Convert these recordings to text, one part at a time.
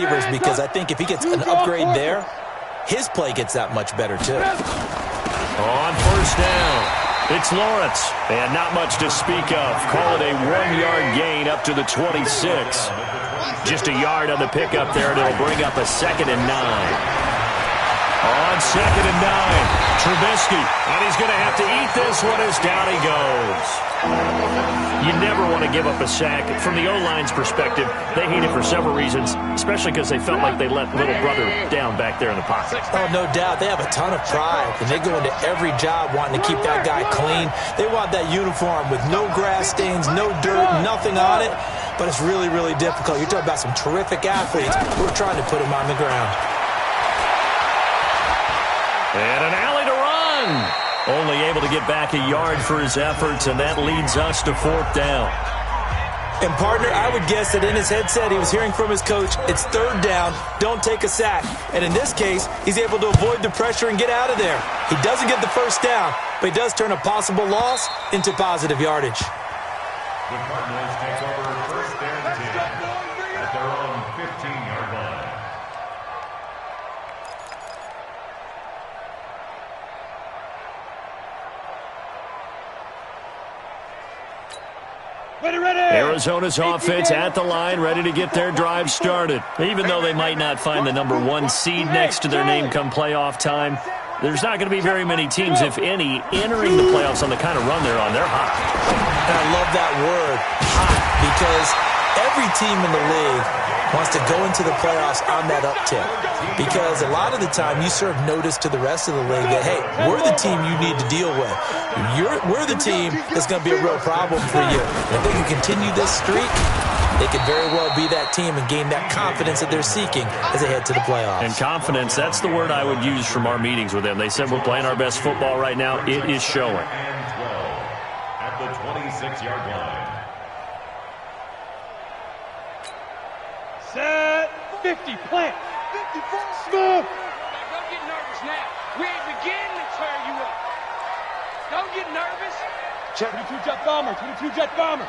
receivers because I think if he gets an upgrade there, his play gets that much better too. On first down, it's Lawrence, and not much to speak of. Call it a 1-yard gain up to the 26. Just a yard on the pickup there, and it'll bring up a 2nd and 9. On 2nd and 9, Trubisky, and he's going to have to eat this one as down he goes. You never want to give up a sack. From the O-line's perspective, they hate it for several reasons, especially because they felt like they let little brother down back there in the pocket. Oh, no doubt. They have a ton of pride, and they go into every job wanting to keep that guy clean. They want that uniform with no grass stains, no dirt, nothing on it, but it's really, really difficult. You're talking about some terrific athletes who are trying to put him on the ground. And an alley to run. Only able to get back a yard for his efforts, and that leads us to 4th down. And, partner, I would guess that in his headset he was hearing from his coach, it's 3rd down, don't take a sack. And in this case, he's able to avoid the pressure and get out of there. He doesn't get the first down, but he does turn a possible loss into positive yardage. The Cardinals take over 1st and 10 at their own 15-yard line. Arizona's offense at the line, ready to get their drive started. Even though they might not find the number 1 seed next to their name come playoff time, there's not going to be very many teams, if any, entering the playoffs on the kind of run they're on. They're hot. And I love that word, hot, because every team in the league wants to go into the playoffs on that uptick. Because a lot of the time you serve notice to the rest of the league that, hey, we're the team you need to deal with. We're the team that's going to be a real problem for you. And if they can continue this streak, they could very well be that team and gain that confidence that they're seeking as they head to the playoffs. And confidence, that's the word I would use from our meetings with them. They said we're playing our best football right now. It is showing. And 12 at the 26-yard line. Set 50, plant. 54, move. Don't get nervous now. We ain't beginning to tear you up. Don't get nervous. Check. 22 jet bomber, 22 jet bomber.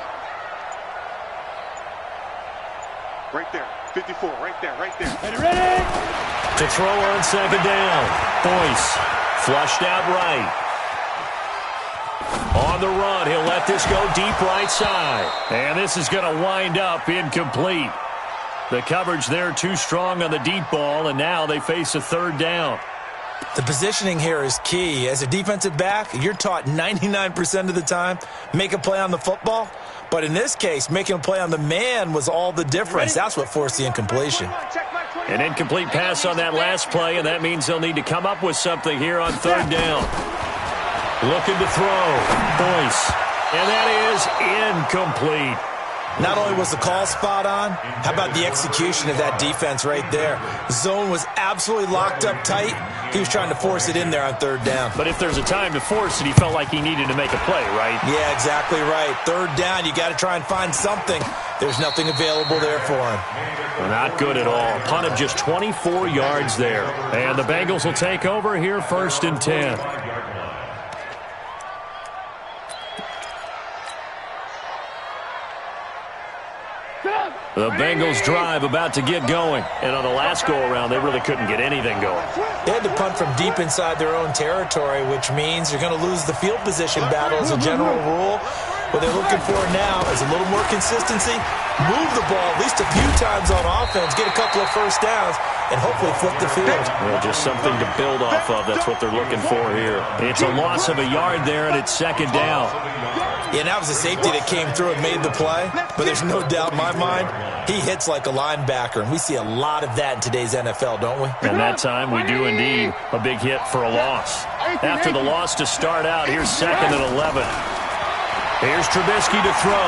Right there, 54, right there. Ready? To throw on 2nd down. Boyce flushed out right. On the run, he'll let this go deep right side. And this is going to wind up incomplete. The coverage there too strong on the deep ball, and now they face a 3rd down. The positioning here is key. As a defensive back, you're taught 99% of the time, make a play on the football. But in this case, making a play on the man was all the difference. That's what forced the incompletion. An incomplete pass on that last play, and that means they'll need to come up with something here on 3rd down. Looking to throw. Boyce. And that is incomplete. Not only was the call spot on, how about the execution of that defense right there? Zone was absolutely locked up tight. He was trying to force it in there on 3rd down. But if there's a time to force it, he felt like he needed to make a play, right? Yeah, exactly right. 3rd down, you got to try and find something. There's nothing available there for him. Well, not good at all. Punt of just 24 yards there. And the Bengals will take over here 1st and 10. The Bengals drive about to get going. And on the last go-around, they really couldn't get anything going. They had to punt from deep inside their own territory, which means you're going to lose the field position battle as a general rule. What they're looking for now is a little more consistency, move the ball at least a few times on offense, get a couple of first downs, and hopefully flip the field. Well, just something to build off of. That's what they're looking for here. It's a loss of a yard there, and it's 2nd down. Yeah, and that was a safety that came through and made the play. But there's no doubt in my mind, he hits like a linebacker. And we see a lot of that in today's NFL, don't we? And that time we do indeed. A big hit for a loss. After the loss to start out, here's 2nd and 11. Here's Trubisky to throw.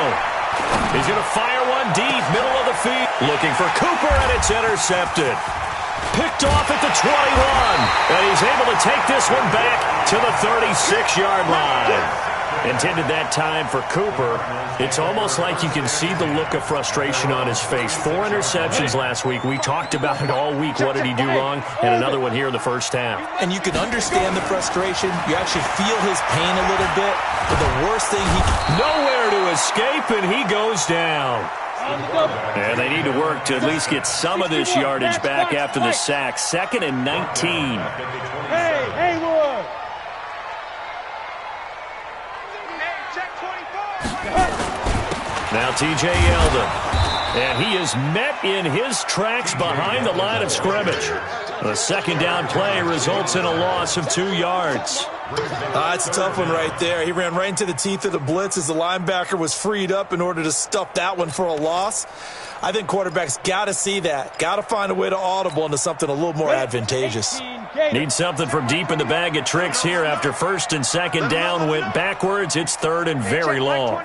He's going to fire one deep, middle of the field. Looking for Cooper, and it's intercepted. Picked off at the 21. And he's able to take this one back to the 36-yard line. Intended that time for Cooper. It's almost like you can see the look of frustration on his face. 4 interceptions last week. We talked about it all week. What did he do wrong? And another one here in the first half. And you can understand the frustration. You actually feel his pain a little bit. But the worst thing nowhere to escape, and he goes down. And they need to work to at least get some of this yardage back after the sack. 2nd and 19. Hey, Haywood! Now T.J. Yeldon. And he is met in his tracks behind the line of scrimmage. The 2nd down play results in a loss of 2 yards. It's a tough one right there. He ran right into the teeth of the blitz as the linebacker was freed up in order to stuff that one for a loss. I think quarterbacks got to see that. Got to find a way to audible into something a little more advantageous. Need something from deep in the bag of tricks here after 1st and 2nd down went backwards. It's 3rd and very long.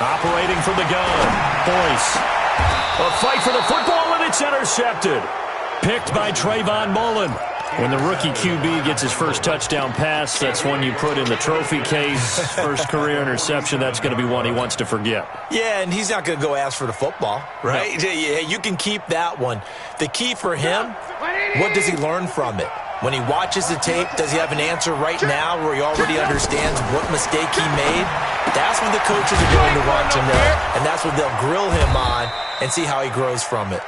Operating from the gun. Boyce. A fight for the football, and it's intercepted. Picked by Trayvon Mullen. When the rookie QB gets his first touchdown pass, that's one you put in the trophy case. First career interception, that's going to be one he wants to forget. Yeah, and he's not going to go ask for the football, right? No. Yeah, you can keep that one. The key for him, what does he learn from it? When he watches the tape, does he have an answer right now where he already understands what mistake he made? That's what the coaches are going to want to know, and that's what they'll grill him on and see how he grows from it.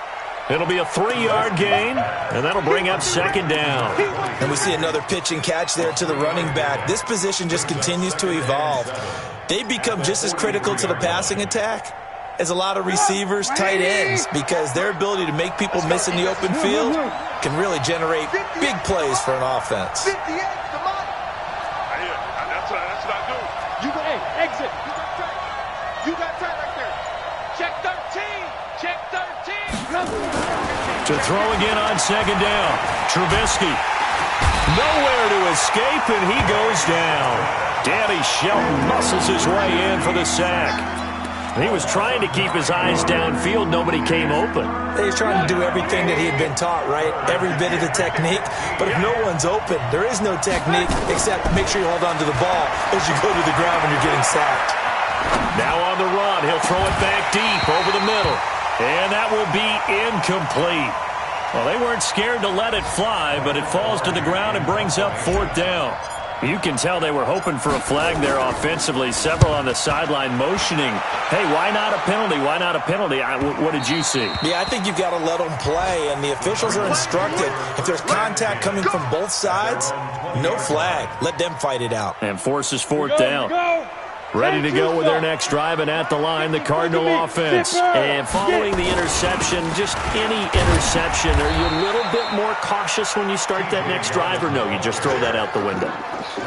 It'll be a 3-yard gain, and that'll bring up 2nd down. And we see another pitch and catch there to the running back. This position just continues to evolve. They become just as critical to the passing attack as a lot of receivers, tight ends, because their ability to make people miss in the open field can really generate big plays for an offense. That's what I do. You go, hey, exit. You got track right there. Check 13. Check 13. To throw again on 2nd down. Trubisky. Nowhere to escape, and he goes down. Danny Shelton muscles his way in for the sack. He was trying to keep his eyes downfield. Nobody came open. He's trying to do everything that he had been taught, right? Every bit of the technique. But if no one's open, there is no technique except make sure you hold on to the ball as you go to the ground when you're getting sacked. Now on the run, he'll throw it back deep over the middle. And that will be incomplete. Well, they weren't scared to let it fly, but it falls to the ground and brings up 4th down. You can tell they were hoping for a flag there offensively. Several on the sideline motioning, hey, why not a penalty? Why not a penalty? What did you see? Yeah, I think you've got to let them play, and the officials are instructed. If there's contact coming from both sides, no flag. Let them fight it out. And forces 4th down. Ready to go with their next drive, and at the line, the Cardinal offense. And following the interception, just any interception, are you a little bit more cautious when you start that next drive, or no, you just throw that out the window?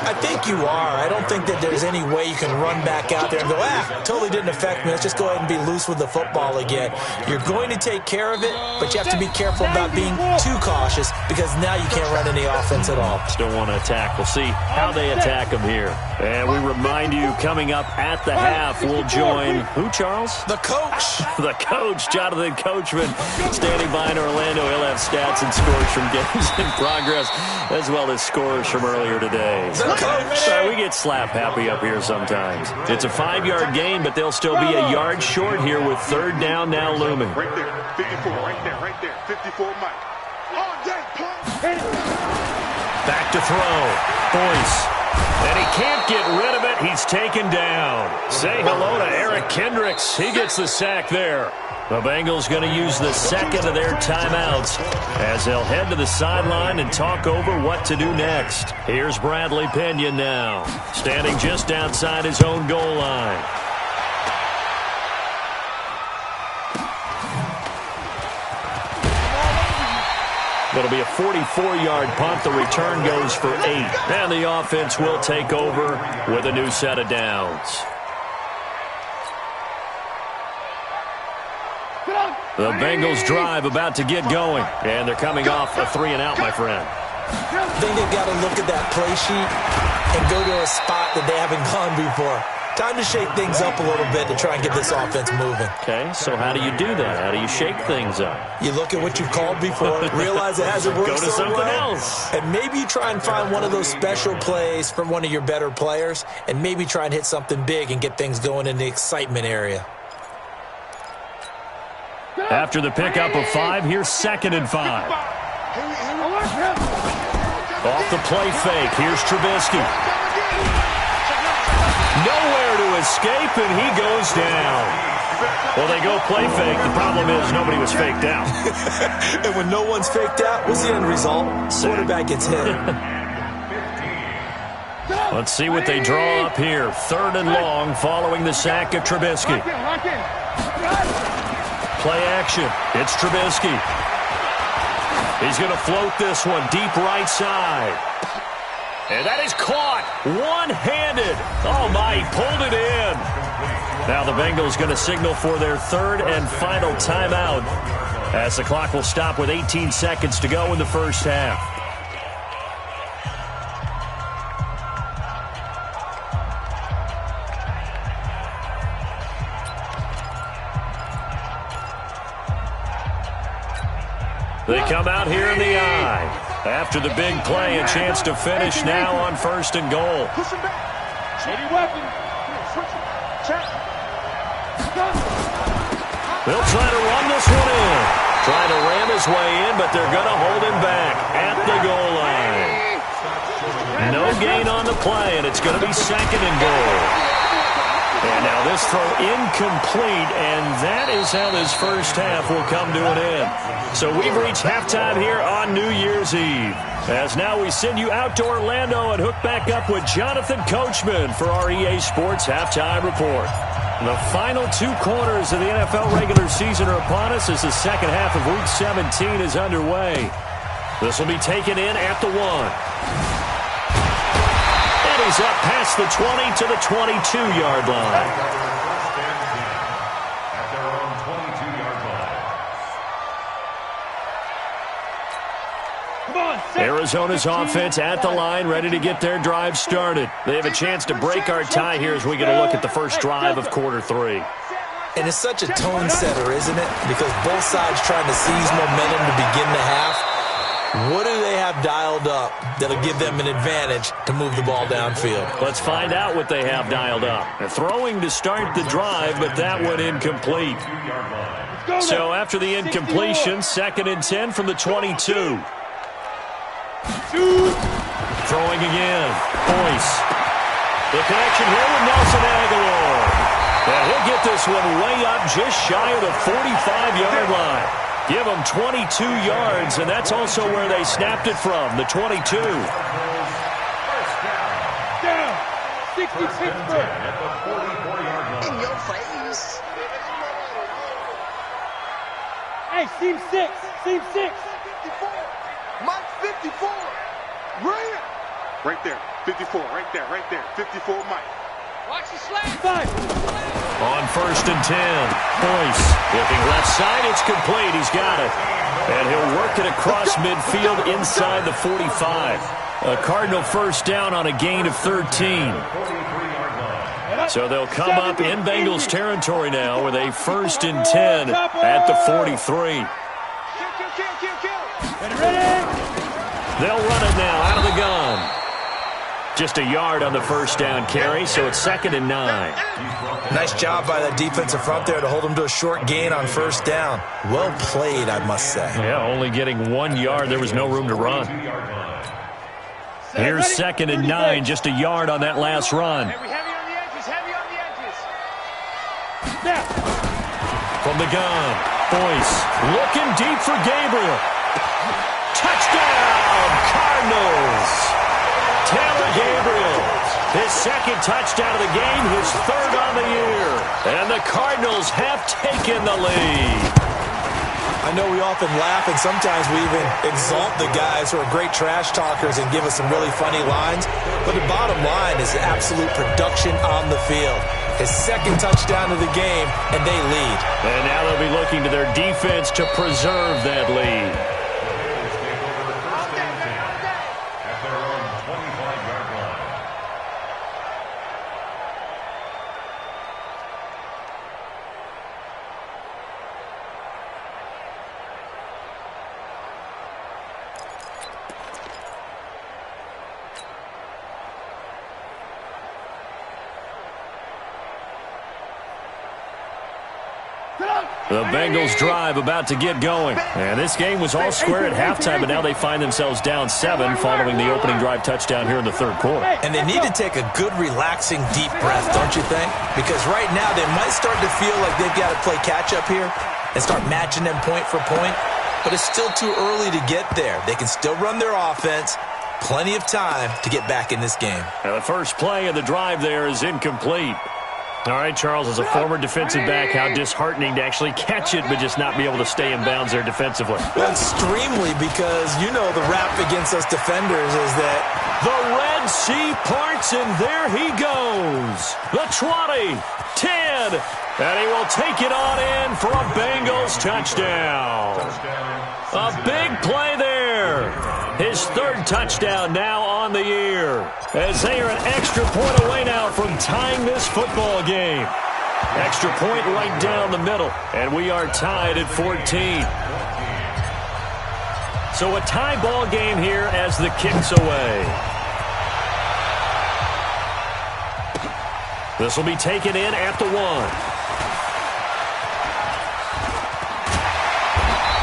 I think you are. I don't think that there's any way you can run back out there and go, totally didn't affect me. Let's just go ahead and be loose with the football again. You're going to take care of it, but you have to be careful about being too cautious because now you can't run any offense at all. Still want to attack. We'll see how they attack them here. And we remind you, coming up at the half, we'll join who, Charles? The coach. The coach, Jonathan Coachman, standing by in Orlando. He'll have stats and scores from games in progress, as well as scores from earlier today. The coach. We get slap happy up here sometimes. It's a 5-yard gain, but they'll still be a yard short here with 3rd down now looming. Right there, 54, right there. 54, Mike. Back to throw. Boyce. And he can't get rid of it. He's taken down. Say hello to Eric Kendricks. He gets the sack there. The Bengals going to use the 2nd of their timeouts as they'll head to the sideline and talk over what to do next. Here's Bradley Pinion now, standing just outside his own goal line. It'll be a 44-yard punt. The return goes for 8. And the offense will take over with a new set of downs. The Bengals drive about to get going. And they're coming off a 3-and-out, my friend. I think they've got to look at that play sheet and go to a spot that they haven't gone before. Time to shake things up a little bit to try and get this offense moving. Okay, so how do you do that? How do you shake things up? You look at what you've called before, realize it hasn't worked Go to so something well, else. and maybe you try and find one of those special plays from one of your better players, and maybe try and hit something big and get things going in the excitement area. After the pickup of 5, here's 2nd and 5. Off the play fake, here's Trubisky. Nowhere to escape, and he goes down. Well, they go play fake. The problem is nobody was faked out. And when no one's faked out, what's the end result? Quarterback gets hit. Let's see what they draw up here. 3rd and long following the sack of Trubisky. Play action. It's Trubisky. He's going to float this one deep right side. And that is caught one-handed. Oh, my, he pulled it in. Now the Bengals going to signal for their 3rd and final timeout as the clock will stop with 18 seconds to go in the first half. They come out here in the eye. After the big play, a chance to finish now on 1st and goal. Shady weapon. They'll try to run this one in. Trying to ram his way in, but they're going to hold him back at the goal line. No gain on the play, and it's going to be 2nd and goal. And now this throw incomplete, and that is how this first half will come to an end. So we've reached halftime here on New Year's Eve. As now we send you out to Orlando and hook back up with Jonathan Coachman for our EA Sports Halftime Report. The final 2 quarters of the NFL regular season are upon us as the second half of Week 17 is underway. This will be taken in at the 1. And he's up past the 20 to the 22-yard line. Arizona's offense at the line, ready to get their drive started. They have a chance to break our tie here as we get a look at the first drive of quarter 3. And it's such a tone setter, isn't it? Because both sides trying to seize momentum to begin the half. What do they have dialed up that'll give them an advantage to move the ball downfield? Let's find out what they have dialed up. They're throwing to start the drive, but that one incomplete. So after the incompletion, 2nd and 10 from the 22. Throwing again. Boyce. The connection here with Nelson Aguilar. And he'll get this one way up just shy of the 45-yard line. Give them 22 yards, and that's also where they snapped it from, the 22. Down. 60 Pittsburgh. In your face. Hey, seam 6. Seam 6. Mike 54. Right there. 54. Right there. 54 Mike. Watch the slap. 5. On 1st and 10. Boyce looking left side. It's complete. He's got it. And he'll work it across midfield inside the 45. A Cardinal first down on a gain of 13. So they'll come up in Bengals territory now with a 1st and 10 at the 43. Ready? They'll run it now out of the gun. Just a yard on the first down carry, so it's 2nd and 9. Nice job by that defensive front there to hold them to a short gain on 1st down. Well played, I must say. Yeah, only getting 1 yard. There was no room to run. Here's 2nd and 9, just a yard on that last run. Heavy on the edges, heavy on the edges. Now. From the gun, Boyce looking deep for Gabriel. Touchdown, Cardinals. Taylor Gabriel, his 2nd touchdown of the game, his 3rd on the year. And the Cardinals have taken the lead. I know we often laugh, and sometimes we even exalt the guys who are great trash talkers and give us some really funny lines. But the bottom line is absolute production on the field. His 2nd touchdown of the game, and they lead. And now they'll be looking to their defense to preserve that lead. The Bengals drive about to get going. And this game was all square at halftime, but now they find themselves down 7 following the opening drive touchdown here in the third quarter. And they need to take a good, relaxing, deep breath, don't you think? Because right now they might start to feel like they've got to play catch-up here and start matching them point for point. But it's still too early to get there. They can still run their offense. Plenty of time to get back in this game. Now the first play of the drive there is incomplete. All right, Charles, as a former defensive back, how disheartening to actually catch it but just not be able to stay in bounds there defensively. Well, extremely, because you know the rap against us defenders is that the Red Sea parts, and there he goes. The 20, 10, and he will take it on in for a Bengals touchdown. A big play there. His third touchdown now on the year, as they are an extra point away now from tying this football game. Extra point right down the middle, and we are tied at 14. So a tie ball game here as the kick's away. This will be taken in at the 1.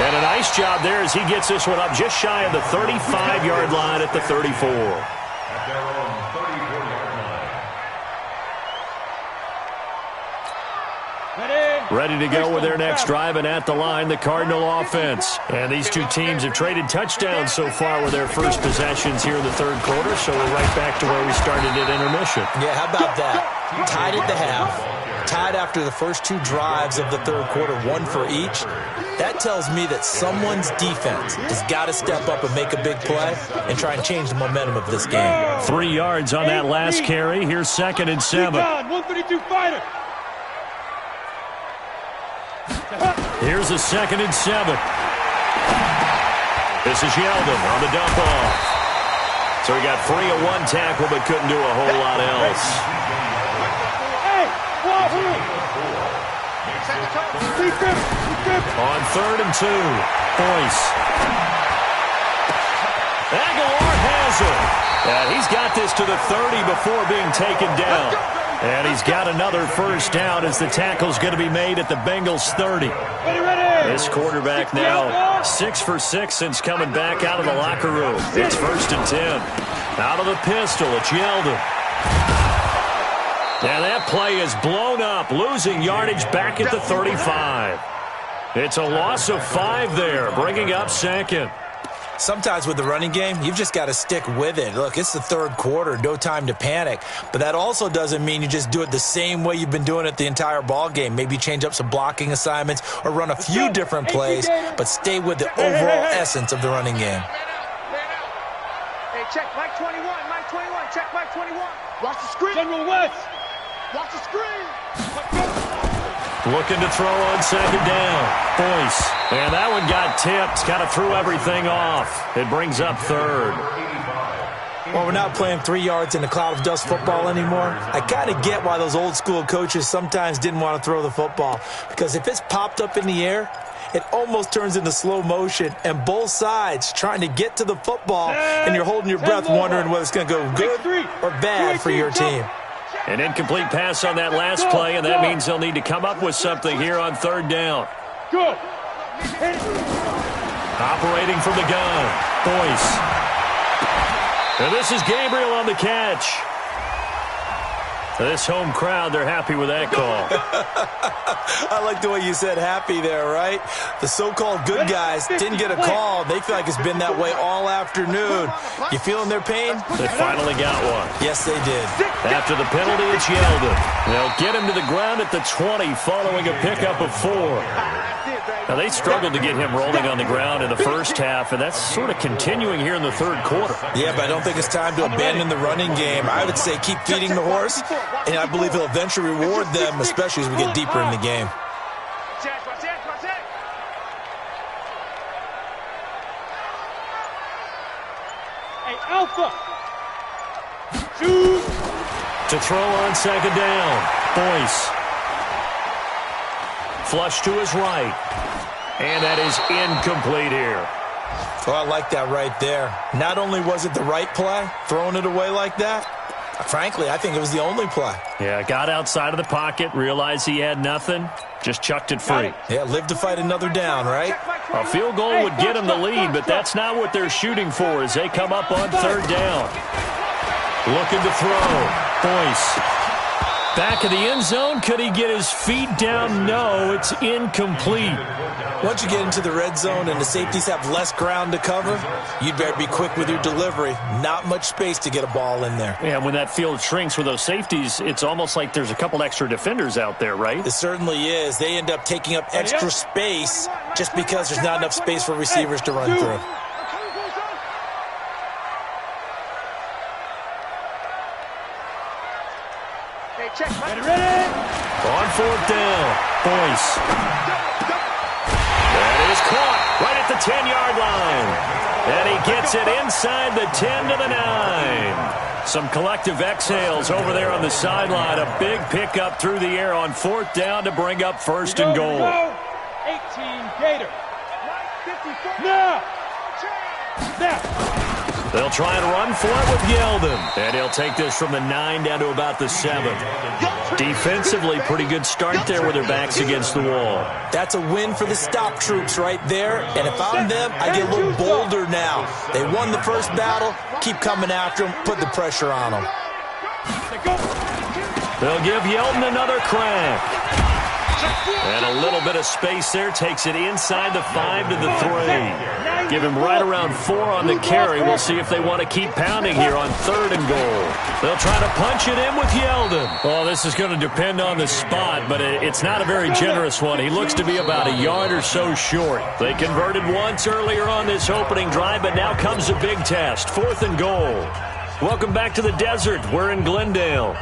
And a nice job there as he gets this one up just shy of the 35-yard line at the 34. At their own 34-yard line. Ready to go with their next drive, and at the line, the Cardinal offense. And these two teams have traded touchdowns so far with their first possessions here in the third quarter, so we're right back to where we started at intermission. Yeah, how about that? Tied at the half. Tied after the first 2 drives of the third quarter, 1 for each. That tells me that someone's defense has got to step up and make a big play and try and change the momentum of this game. 3 yards on that last carry. Here's 2nd and 7. 132 fighter. Here's a 2nd and 7. This is Yeldon on the dump off. So he got free of 1 tackle but couldn't do a whole lot else. On 3rd and 2, Boyce. Aguilar has it. And he's got this to the 30 before being taken down. And he's got another first down as the tackle's going to be made at the Bengals 30. This quarterback now 6 for 6 since coming back out of the locker room. It's 1st and 10. Out of the pistol, it's Yeldon. And that play is blown up, losing yardage back at the 35. It's a loss of 5 there, bringing up 2nd. Sometimes with the running game, you've just got to stick with it. Look, it's the third quarter, no time to panic. But that also doesn't mean you just do it the same way you've been doing it the entire ball game. Maybe change up some blocking assignments or run a few different plays, but stay with the overall essence of the running game. Hey, check Mike 21, Mike 21, check Mike 21. Watch the screen. General West. Watch the screen. Looking to throw on 2nd down. Boyce. And that one got tipped. Kind of threw everything off. It brings up 3rd. Well, we're not playing 3 yards in a cloud of dust football anymore. I kind of get why those old school coaches sometimes didn't want to throw the football. Because if it's popped up in the air, it almost turns into slow motion, and both sides trying to get to the football, and you're holding your breath wondering whether it's going to go good or bad for your team. An incomplete pass on that last play, and that means they'll need to come up with something here on 3rd down. Go. Operating from the gun, Boyce. And this is Gabriel on the catch. This home crowd, they're happy with that call. I like the way you said happy there, right? The so-called good guys didn't get a call. They feel like it's been that way all afternoon. You feeling their pain? They finally got one. Yes, they did. After the penalty, it's Yeldon. They'll get him to the ground at the 20 following a pickup of 4. Now, they struggled to get him rolling on the ground in the first half, and that's sort of continuing here in the third quarter. Yeah, but I don't think it's time to abandon the running game. I would say keep feeding the horse, and I believe he'll eventually reward them, especially as we get deeper in the game. Hey, Alpha. Shoot. To throw on 2nd down, Boyce. Flush to his right. And that is incomplete here. Oh, I like that right there. Not only was it the right play, throwing it away like that, frankly, I think it was the only play. Yeah, got outside of the pocket, realized he had nothing, Just chucked it free. Yeah, live to fight another down, right? A field goal would get them the lead, but that's not what they're shooting for as they come up on third down. Looking to throw. Boyce. Back of the end zone. Could he get his feet down? No, it's incomplete. Once you get into the red zone and the safeties have less ground to cover, you'd better be quick with your delivery. Not much space to get a ball in there. Yeah, when that field shrinks with those safeties, it's almost like there's a couple extra defenders out there, right? It certainly is. They end up taking up extra space just because there's not enough space for receivers to run through. Ready? On fourth down, Boyce. That is caught right at the 10-yard line. And he gets it inside the 10 to the 9. Some collective exhales over there on the sideline. A big pickup through the air on fourth down to bring up first and goal. 18 Gator. Now. They'll try and run for it with Yeldon. And he'll take this from the 9 down to about the 7. Defensively, pretty good start there with their backs against the wall. That's a win for the stop troops right there. And if I'm them, I get a little bolder now. They won the first battle. Keep coming after them. Put the pressure on them. They'll give Yeldon another crack. And a little bit of space there. Takes it inside the 5 to the 3. Give him right around 4 on the carry. We'll see if they want to keep pounding here on third and goal. They'll try to punch it in with Yeldon. Oh, this is going to depend on the spot, but it's not a very generous one. He looks to be about a yard or so short. They converted once earlier on this opening drive, but now comes a big test. Fourth and goal. Welcome back to the desert. We're in Glendale.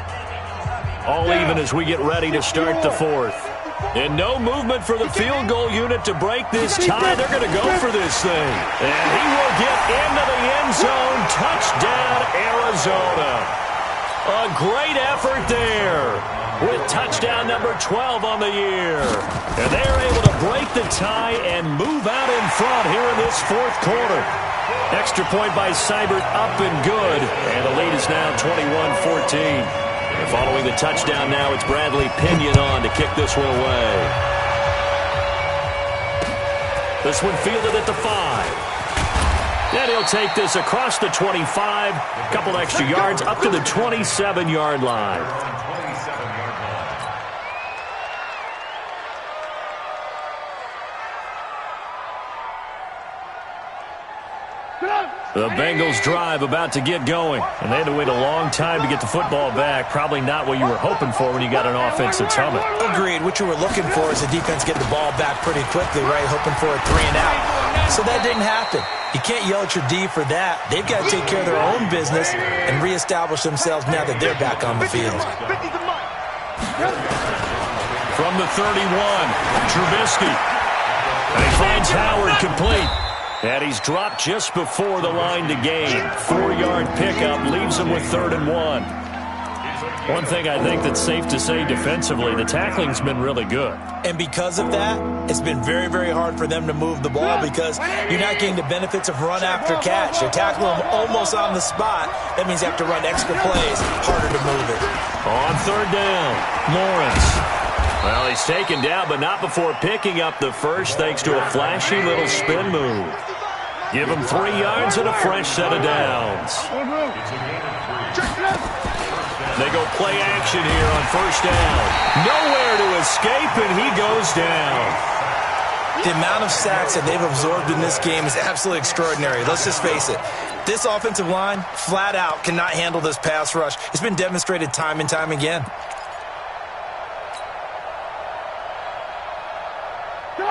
All even as we get ready to start the fourth. And no movement for the field goal unit to break this tie. They're going to go for this thing. And he will get into the end zone. Touchdown, Arizona. A great effort there with touchdown number 12 on the year. And they're able to break the tie and move out in front here in this fourth quarter. Extra point by Seibert up and good. And the lead is now 21-14. And following the touchdown now, it's Bradley Pinion on to kick this one away. This one fielded at the 5. And he'll take this across the 25. A couple extra yards up to the 27-yard line. The Bengals drive about to get going. And they had to wait a long time to get the football back. Probably not what you were hoping for when you got an offense that's humming. Agreed. What you were looking for is the defense get the ball back pretty quickly, right? Hoping for a 3 and out. So that didn't happen. You can't yell at your D for that. They've got to take care of their own business and reestablish themselves now that they're back on the field. From the 31, Trubisky. And he finds Howard complete. And he's dropped just before the line to gain. 4-yard pickup leaves him with 3rd and 1. One thing I think that's safe to say defensively, the tackling's been really good. And because of that, it's been very, very hard for them to move the ball because you're not getting the benefits of run after catch. You're tackling them almost on the spot. That means you have to run extra plays, harder to move it. On 3rd down, Lawrence. Well, he's taken down, but not before picking up the first thanks to a flashy little spin move. Give him 3 yards and a fresh set of downs. They go play action here on 1st down. Nowhere to escape, and he goes down. The amount of sacks that they've absorbed in this game is absolutely extraordinary. Let's just face it. This offensive line, flat out, cannot handle this pass rush. It's been demonstrated time and time again.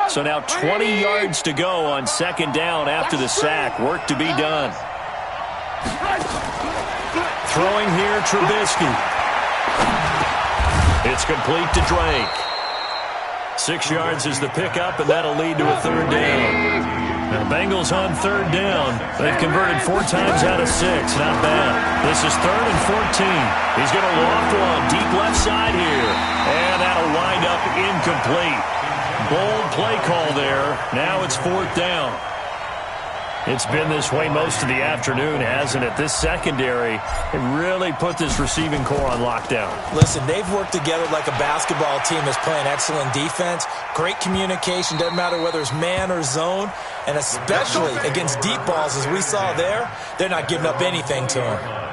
So now 20 yards to go on 2nd down after the sack. Work to be done. Throwing here, Trubisky. It's complete to Drake. 6 yards is the pickup, and that'll lead to a 3rd down. Now, Bengals on 3rd down. They've converted 4 times out of 6. Not bad. This is 3rd and 14. He's going to loft one deep left side here. And that'll wind up incomplete. Bold play call there. Now it's 4th down. It's been this way most of the afternoon, hasn't it? This secondary, it really put this receiving core on lockdown. Listen, they've worked together like a basketball team that's playing excellent defense. Great communication, doesn't matter whether it's man or zone. And especially against deep balls, as we saw there, they're not giving up anything to them.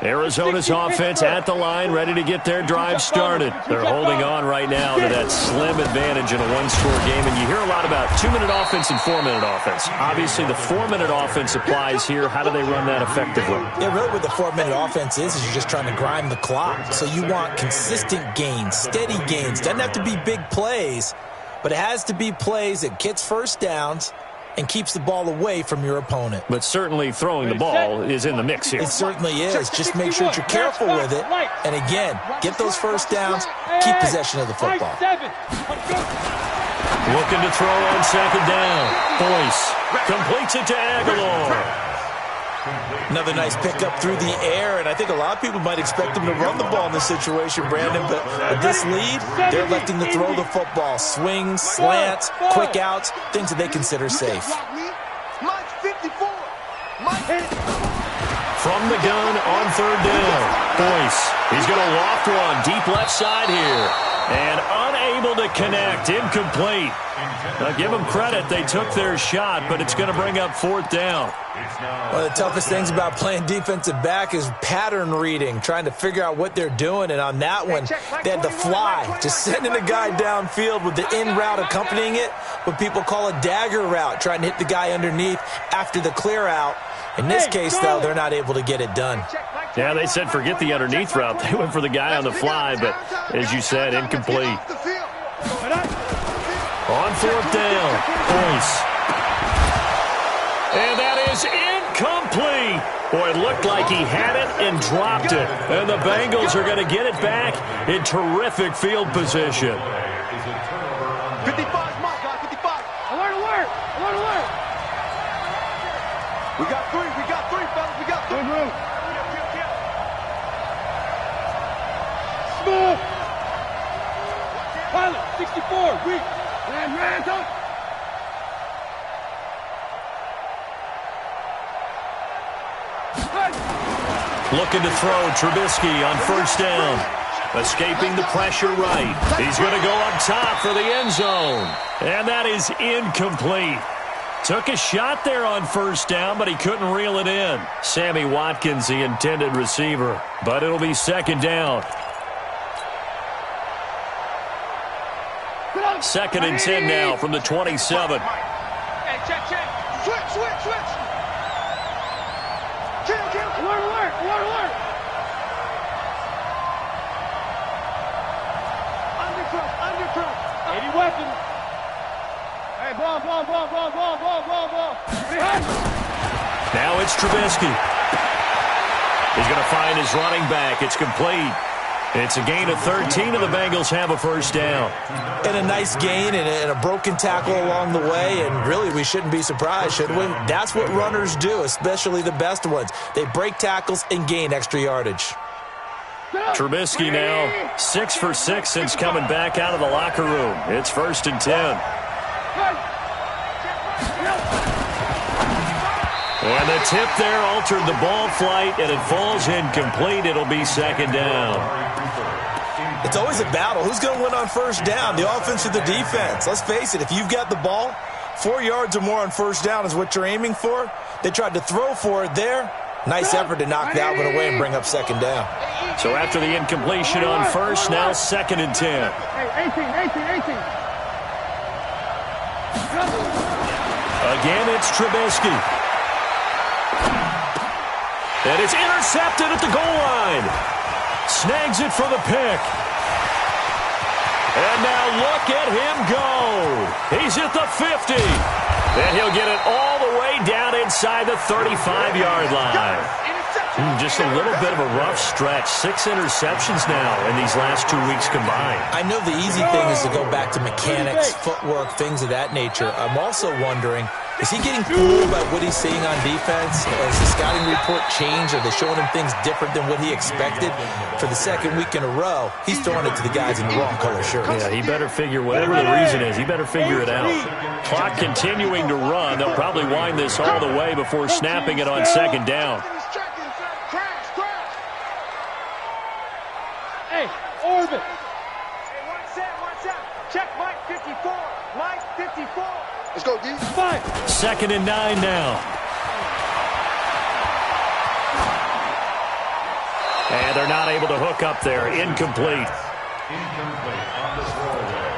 Arizona's offense at the line, ready to get their drive started. They're holding on right now to that slim advantage in a one-score game. And you hear a lot about 2-minute offense and 4-minute offense. Obviously, the 4-minute offense applies here. How do they run that effectively? Yeah, really what the 4-minute offense is you're just trying to grind the clock. So you want consistent gains, steady gains. Doesn't have to be big plays, but it has to be plays that gets first downs and keeps the ball away from your opponent. But certainly throwing the ball is in the mix here. It certainly is. Just make sure that you're careful with it. And again, get those first downs, keep possession of the football. Looking to throw on second down. Boyce completes it to Aguilar. Another nice pickup through the air, and I think a lot of people might expect him to run the ball in this situation, Brandon, but with this lead, they're electing to throw the football. Swings, slants, quick outs, things that they consider safe. From the gun on third down. Boyce, he's going to loft one deep left side here. And unable to connect, incomplete. Now, give them credit, they took their shot, but it's going to bring up fourth down. One of the toughest things about playing defensive back is pattern reading, trying to figure out what they're doing. And on that one, they had to fly, just sending a guy downfield with the in route accompanying it, what people call a dagger route, trying to hit the guy underneath after the clear out. In this case, though, they're not able to get it done. Yeah, they said forget the underneath route. They went for the guy on the fly, but as you said, incomplete. On fourth down, Boyce. And that is incomplete. Boy, it looked like he had it and dropped it. And the Bengals are going to get it back in terrific field position. 55, mark, guys, 55. Alert, alert, alert, alert. We got three, fellas, we got three. Smooth. Pilot, 64, weak. Randall. Looking to throw Trubisky on first down. Escaping the pressure right. He's going to go up top for the end zone. And that is incomplete. Took a shot there on first down, but he couldn't reel it in. Sammy Watkins, the intended receiver. But it'll be second down. Second and 10 now from the 27. Hey, check. Switch. Kill. Alert. Undercrook. Any weapon. Hey, ball. Now it's Trubisky. He's going to find his running back. It's complete. It's a gain of 13, and the Bengals have a first down. And a nice gain and a broken tackle along the way, and really we shouldn't be surprised, should we? That's what runners do, especially the best ones. They break tackles and gain extra yardage. Trubisky now 6 for 6 since coming back out of the locker room. It's first and 10. And the tip there altered the ball flight, and it falls incomplete. It'll be second down. It's always a battle. Who's going to win on first down, the offense or the defense? Let's face it, if you've got the ball, 4 yards or more on first down is what you're aiming for. They tried to throw for it there. Nice effort to knock that one away and bring up second down. So after the incompletion on first, now second and 10. Hey, 18. Again, it's Trubisky. And it's intercepted at the goal line. Snags it for the pick. And now look at him go. He's at the 50. And he'll get it all the way down inside the 35-yard line. Just a little bit of a rough stretch. 6 interceptions now in these last 2 weeks combined. I know the easy thing is to go back to mechanics, footwork, things of that nature. I'm also wondering, Is he getting fooled by what he's seeing on defense? Has the scouting report changed? Are they showing him things different than what he expected? For the second week in a row, he's throwing it to the guys in the wrong color shirts. Yeah, he better figure whatever the reason is. He better figure it out. Clock continuing to run. They'll probably wind this all the way before snapping it on second down. Hey, Orbit. Hey, one set. Check Mike 54. Mike 54. Let's go, D. 5. Second and 9 now. And they're not able to hook up there. Incomplete. Incomplete on the throwaway.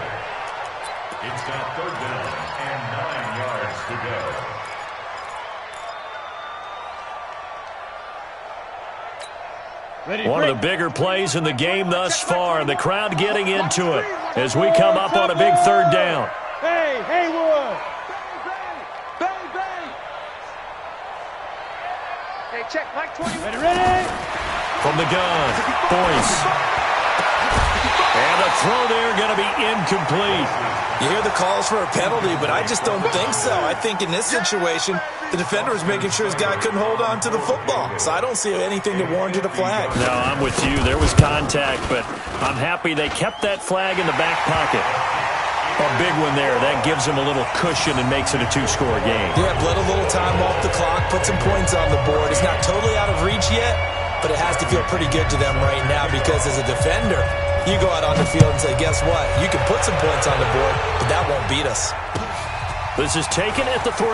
It's got third down and 9 yards to go. One of the bigger plays in the game thus far. The crowd getting into it as we come up on a big third down. Hey, Haywood. Bang. Hey, check Mike 20. Ready? From the gun, Boyce. And the throw there going to be incomplete. You hear the calls for a penalty, but I just don't think so. I think in this situation, the defender was making sure his guy couldn't hold on to the football. So I don't see anything that warranted a flag. No, I'm with you. There was contact, but I'm happy they kept that flag in the back pocket. A big one there. That gives them a little cushion and makes it a 2-score game. Yeah, bled a little time off the clock, put some points on the board. It's not totally out of reach yet, but it has to feel pretty good to them right now because as a defender, you go out on the field and say, guess what? You can put some points on the board, but that won't beat us. This is taken at the 3.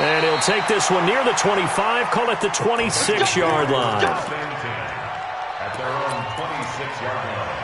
And he'll take this one near the 25, call it the 26-yard line. At their own 26-yard line.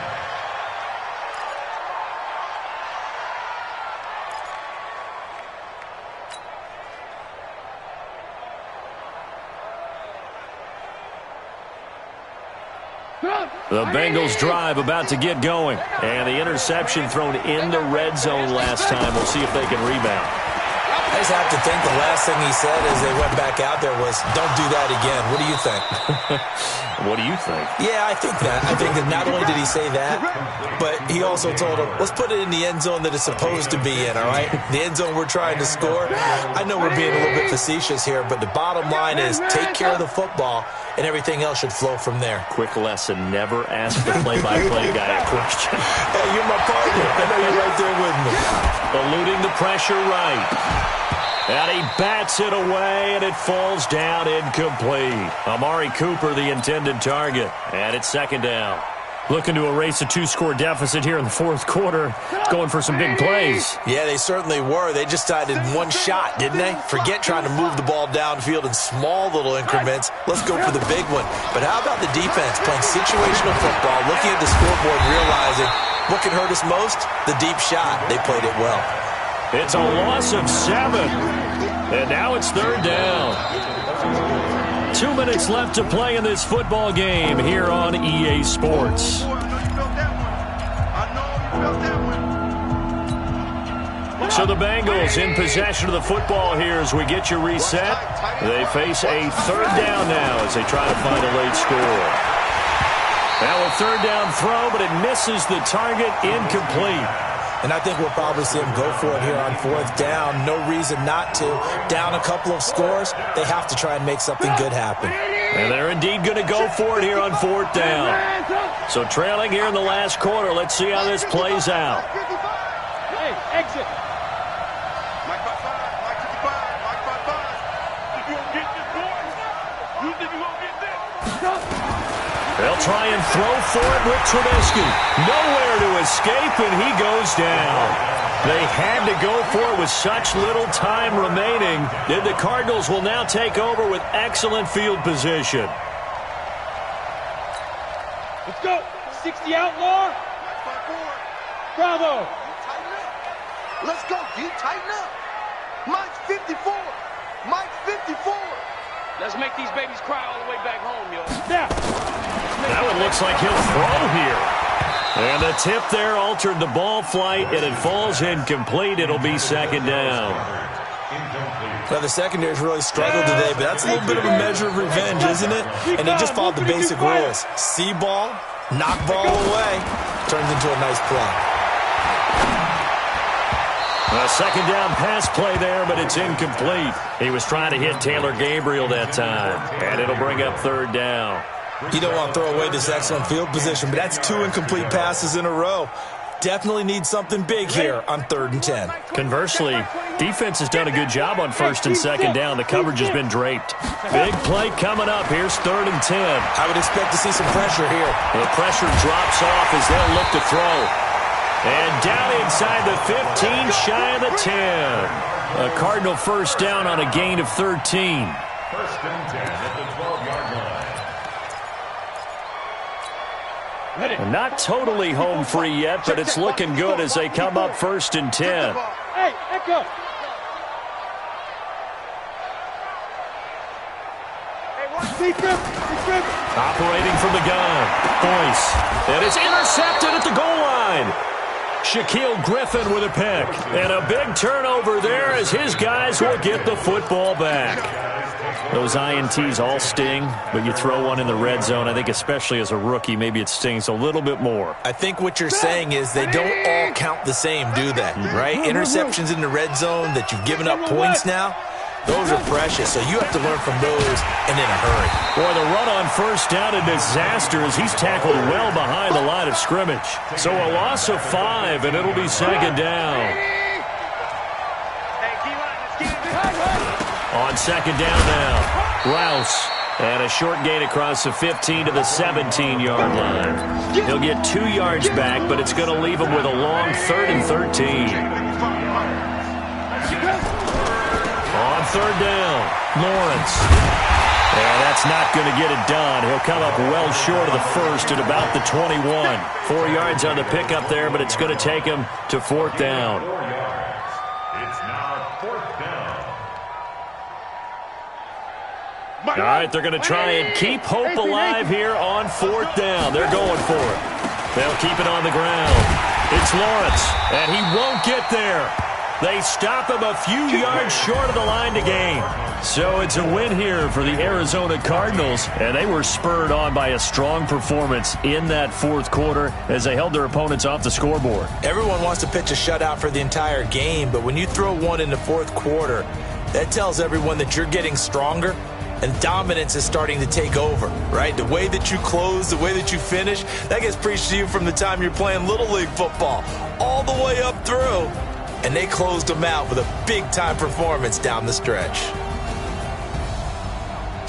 The Bengals drive about to get going. And the interception thrown in the red zone last time. We'll see if they can rebound. I just have to think the last thing he said as they went back out there was, don't do that again. What do you think? What do you think? Yeah, I think that. I think that not only did he say that, but he also told him, let's put it in the end zone that it's supposed to be in, all right? The end zone we're trying to score. I know we're being a little bit facetious here, but the bottom line is take care of the football, and everything else should flow from there. Quick lesson, never ask the play-by-play guy a question. Hey, you're my partner. I know you're right there with me. Eluding the pressure right. And he bats it away, and it falls down incomplete. Amari Cooper, the intended target. And it's second down. Looking to erase a 2-score deficit here in the fourth quarter. Going for some big plays. Yeah, they certainly were. They just decided one shot, didn't they? Forget trying to move the ball downfield in small little increments. Let's go for the big one. But how about the defense playing situational football, looking at the scoreboard, realizing what can hurt us most? The deep shot. They played it well. It's a loss of 7. And now it's third down. 2 minutes left to play in this football game here on EA Sports. So the Bengals in possession of the football here as we get you reset. They face a third down now as they try to find a late score. Now a third down throw, but it misses the target, incomplete. And I think we'll probably see him go for it here on fourth down. No reason not to. Down a couple of scores, they have to try and make something good happen. And they're indeed going to go for it here on fourth down. So trailing here in the last quarter. Let's see how this plays out. Hey, exit. Mike 55, Mike 55, Mike 55. You gonna get this, boys? You think you gonna get this? They'll try and throw for it with Trubisky. Nowhere to escape, and he goes down. They had to go for it with such little time remaining. And the Cardinals will now take over with excellent field position. Let's go. 60 outlaw. Bravo. Let's go, D. Tighten up. Mike 54. Mike 54. Let's make these babies cry all the way back home, yo. Now. That one looks like he'll throw here. And the tip there altered the ball flight, and it falls incomplete. It'll be second down. Well, the secondary's really struggled today, but that's a little bit of a measure of revenge, isn't it? And they just followed the basic rules. See ball, knock ball away, turns into a nice play. A second down pass play there, but it's incomplete. He was trying to hit Taylor Gabriel that time, and it'll bring up third down. You don't want to throw away this excellent field position, but that's 2 incomplete passes in a row. Definitely need something big here on 3rd and 10. Conversely, defense has done a good job on 1st and 2nd down. The coverage has been draped. Big play coming up. Here's 3rd and 10. I would expect to see some pressure here. The pressure drops off as they'll look to throw. And down inside the 15, shy of the 10. A Cardinal first down on a gain of 13. 1st and 10 at the 12-yard line. Not totally home free yet, but it's looking good as they come up 1st and 10. Hey, echo. Operating from the gun. Boyce. And it's intercepted at the goal line. Shaquille Griffin with a pick. And a big turnover there as his guys will get the football back. Those INTs all sting, but you throw one in the red zone, I think especially as a rookie, maybe it stings a little bit more. I think what you're saying is they don't all count the same, do they? Right? Interceptions in the red zone that you've given up points now, those are precious, so you have to learn from those and in a hurry. Boy, the run on 1st down, a disaster as he's tackled well behind the line of scrimmage. So a loss of 5, and it'll be 2nd down. On 2nd down now, Rouse. And a short gain across the 15 to the 17-yard line. He'll get 2 yards back, but it's going to leave him with a long 3rd and 13. On 3rd down, Lawrence. And that's not going to get it done. He'll come up well short of the 1st at about the 21. 4 yards on the pickup there, but it's going to take him to 4th down. 4 yards. It's now 4th down. All right, they're going to try and keep hope alive here on 4th down. They're going for it. They'll keep it on the ground. It's Lawrence, and he won't get there. They stop him a few yards short of the line to gain. So it's a win here for the Arizona Cardinals, and they were spurred on by a strong performance in that 4th quarter as they held their opponents off the scoreboard. Everyone wants to pitch a shutout for the entire game, but when you throw one in the 4th quarter, that tells everyone that you're getting stronger and dominance is starting to take over, right? The way that you close, the way that you finish, that gets preached to you from the time you're playing Little League football all the way up through. And they closed them out with a big-time performance down the stretch.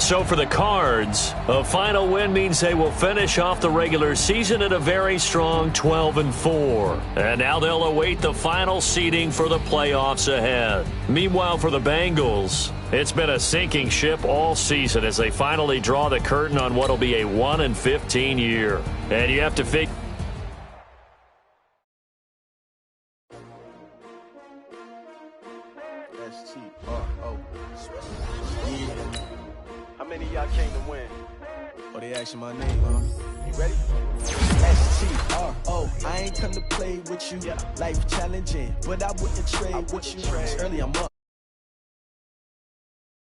So for the Cards, a final win means they will finish off the regular season at a very strong 12-4. And now they'll await the final seeding for the playoffs ahead. Meanwhile, for the Bengals, it's been a sinking ship all season as they finally draw the curtain on what will be a 1-15 year. And you have to figure... How many of y'all came to win? Oh, they asking my name, huh? You ready? S-T-R-O. I ain't come to play with you. Life challenging, but I wouldn't trade with you. Early I'm up.